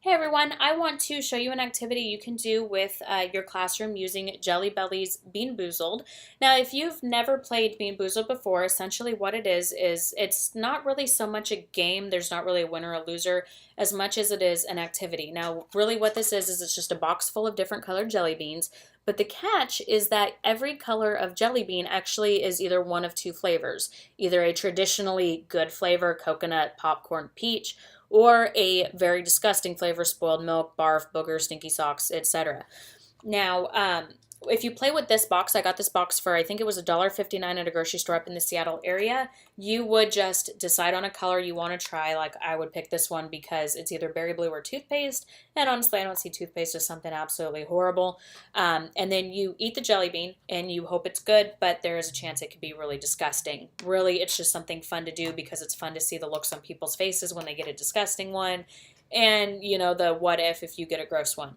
Hey everyone, I want to show you an activity you can do with your classroom using Jelly Belly's Beanboozled. Now, if you've never played Beanboozled before, essentially what it is it's not really so much a game, there's not really a winner or loser, as much as it is an activity. Now, really what this is it's just a box full of different colored jelly beans, but the catch is that every color of jelly bean actually is either one of two flavors, either a traditionally good flavor, coconut, popcorn, peach, or a very disgusting flavor, spoiled milk, barf, booger, stinky socks, etc. Now, if you play with this box, I got this box for I think it was $1.59 at a grocery store up in the Seattle area. You would just decide on a color you want to try. Like I would pick this one because it's either berry blue or toothpaste. And honestly, I don't see toothpaste as something absolutely horrible. And then you eat the jelly bean and you hope it's good, but there is a chance it could be really disgusting. Really, it's just something fun to do because it's fun to see the looks on people's faces when they get a disgusting one. And, the what if you get a gross one.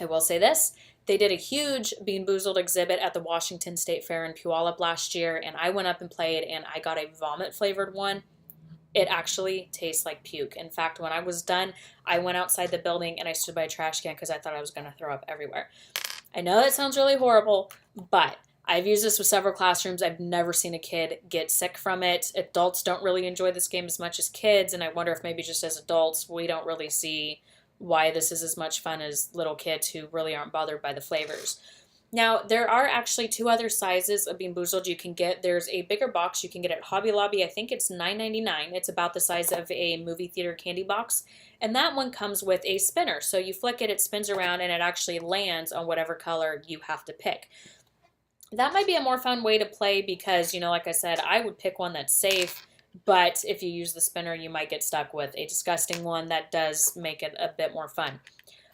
I will say this. They did a huge Bean Boozled exhibit at the Washington State Fair in Puyallup last year, and I went up and played, and I got a vomit-flavored one. It actually tastes like puke. In fact, when I was done, I went outside the building and I stood by a trash can because I thought I was going to throw up everywhere. I know that sounds really horrible, but I've used this with several classrooms. I've never seen a kid get sick from it. Adults don't really enjoy this game as much as kids, and I wonder if maybe just as adults we don't really see why this is as much fun as little kids who really aren't bothered by the flavors. Now, there are actually two other sizes of Bean Boozled you can get. There's a bigger box you can get at Hobby Lobby. I think it's $9.99. It's about the size of a movie theater candy box. And that one comes with a spinner. So you flick it, it spins around, and it actually lands on whatever color you have to pick. That might be a more fun way to play because, like I said, I would pick one that's safe. But if you use the spinner, you might get stuck with a disgusting one. That does make it a bit more fun.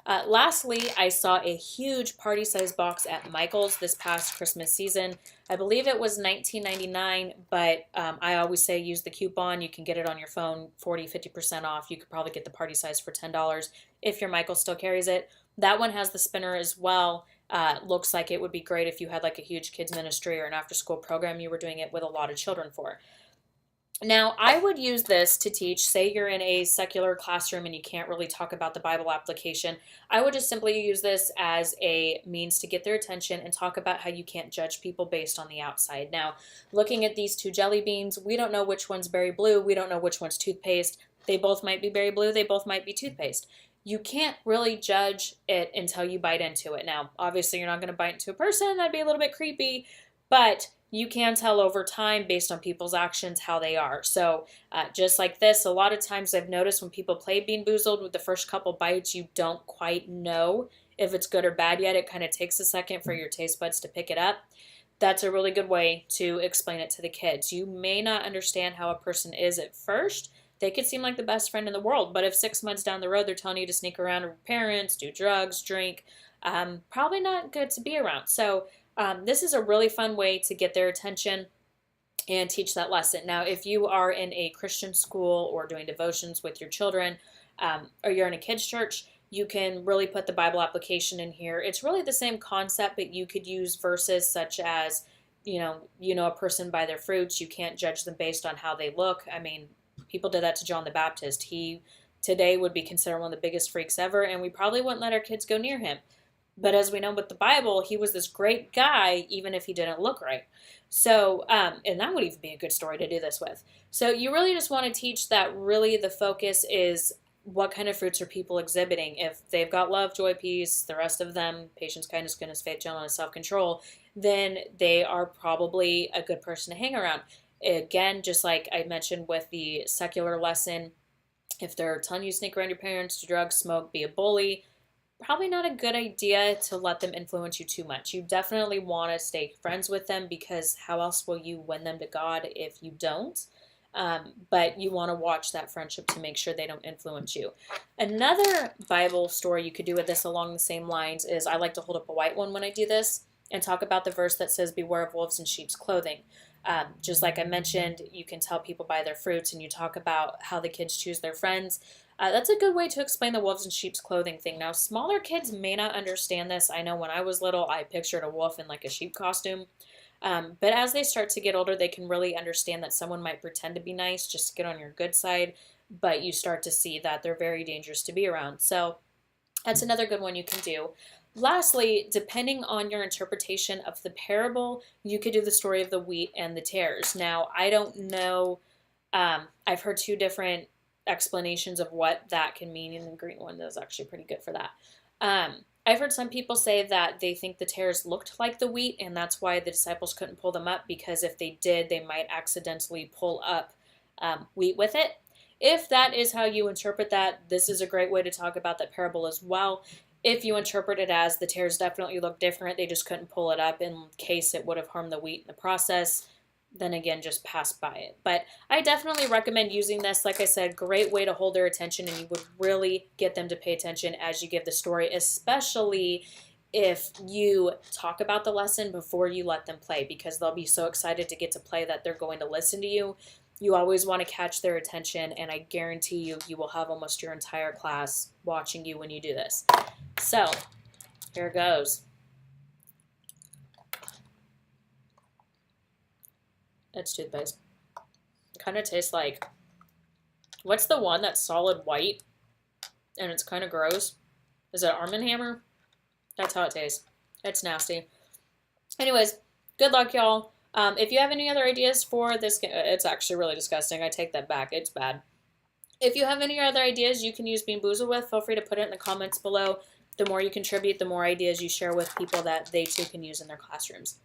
Lastly, I saw a huge party-sized box at Michael's this past Christmas season. I believe it was $19.99, but I always say use the coupon. You can get it on your phone, 40-50% off. You could probably get the party size for $10 if your Michael still carries it. That one has the spinner as well. Looks like it would be great if you had like a huge kids ministry or an after-school program you were doing it with a lot of children for. Now, I would use this to teach, say you're in a secular classroom and you can't really talk about the Bible application. I would just simply use this as a means to get their attention and talk about how you can't judge people based on the outside. Now, looking at these two jelly beans, we don't know which one's berry blue. We don't know which one's toothpaste. They both might be berry blue. They both might be toothpaste. You can't really judge it until you bite into it. Now, obviously, you're not going to bite into a person. That'd be a little bit creepy, but you can tell over time based on people's actions how they are. So just like this, a lot of times I've noticed when people play Bean Boozled with the first couple bites, you don't quite know if it's good or bad yet. It kind of takes a second for your taste buds to pick it up. That's a really good way to explain it to the kids. You may not understand how a person is at first. They could seem like the best friend in the world, but if 6 months down the road they're telling you to sneak around with parents, do drugs, drink, probably not good to be around. So this is a really fun way to get their attention and teach that lesson. Now, if you are in a Christian school or doing devotions with your children, or you're in a kids' church, you can really put the Bible application in here. It's really the same concept, but you could use verses such as, a person by their fruits. You can't judge them based on how they look. I mean, people did that to John the Baptist. He today would be considered one of the biggest freaks ever, and we probably wouldn't let our kids go near him. But as we know with the Bible, he was this great guy, even if he didn't look right. So, and that would even be a good story to do this with. So you really just want to teach that really the focus is what kind of fruits are people exhibiting. If they've got love, joy, peace, the rest of them, patience, kindness, goodness, faith, gentleness, self-control, then they are probably a good person to hang around. Again, just like I mentioned with the secular lesson, if they're telling you to sneak around your parents, do drugs, smoke, be a bully, probably not a good idea to let them influence you too much. You definitely want to stay friends with them because how else will you win them to God if you don't? But you want to watch that friendship to make sure they don't influence you. Another Bible story you could do with this along the same lines is I like to hold up a white one when I do this and talk about the verse that says, beware of wolves in sheep's clothing. Just like I mentioned, you can tell people by their fruits, and you talk about how the kids choose their friends. That's a good way to explain the wolves in sheep's clothing thing. Now, smaller kids may not understand this. I know when I was little, I pictured a wolf in like a sheep costume. But as they start to get older, they can really understand that someone might pretend to be nice just to get on your good side. but you start to see that they're very dangerous to be around. So that's another good one you can do. Lastly, depending on your interpretation of the parable, you could do the story of the wheat and the tares. Now, I don't know. I've heard two different explanations of what that can mean, and the green one is actually pretty good for that. I've heard some people say that they think the tares looked like the wheat, and that's why the disciples couldn't pull them up, because if they did, they might accidentally pull up wheat with it. If that is how you interpret that, this is a great way to talk about that parable as well. If you interpret it as the tares definitely look different, they just couldn't pull it up in case it would have harmed the wheat in the process, then again, just pass by it. But I definitely recommend using this. Like I said, great way to hold their attention, and you would really get them to pay attention as you give the story, especially if you talk about the lesson before you let them play, because they'll be so excited to get to play that they're going to listen to you. You always want to catch their attention, and I guarantee you, you will have almost your entire class watching you when you do this. So, here goes. It's toothpaste. It kind of tastes like, what's the one that's solid white and it's kind of gross? Is it Arm & Hammer? That's how it tastes. It's nasty. Anyways, good luck, y'all. If you have any other ideas for this, it's actually really disgusting. I take that back. It's bad. If you have any other ideas you can use Beanboozled with, feel free to put it in the comments below. The more you contribute, the more ideas you share with people that they too can use in their classrooms.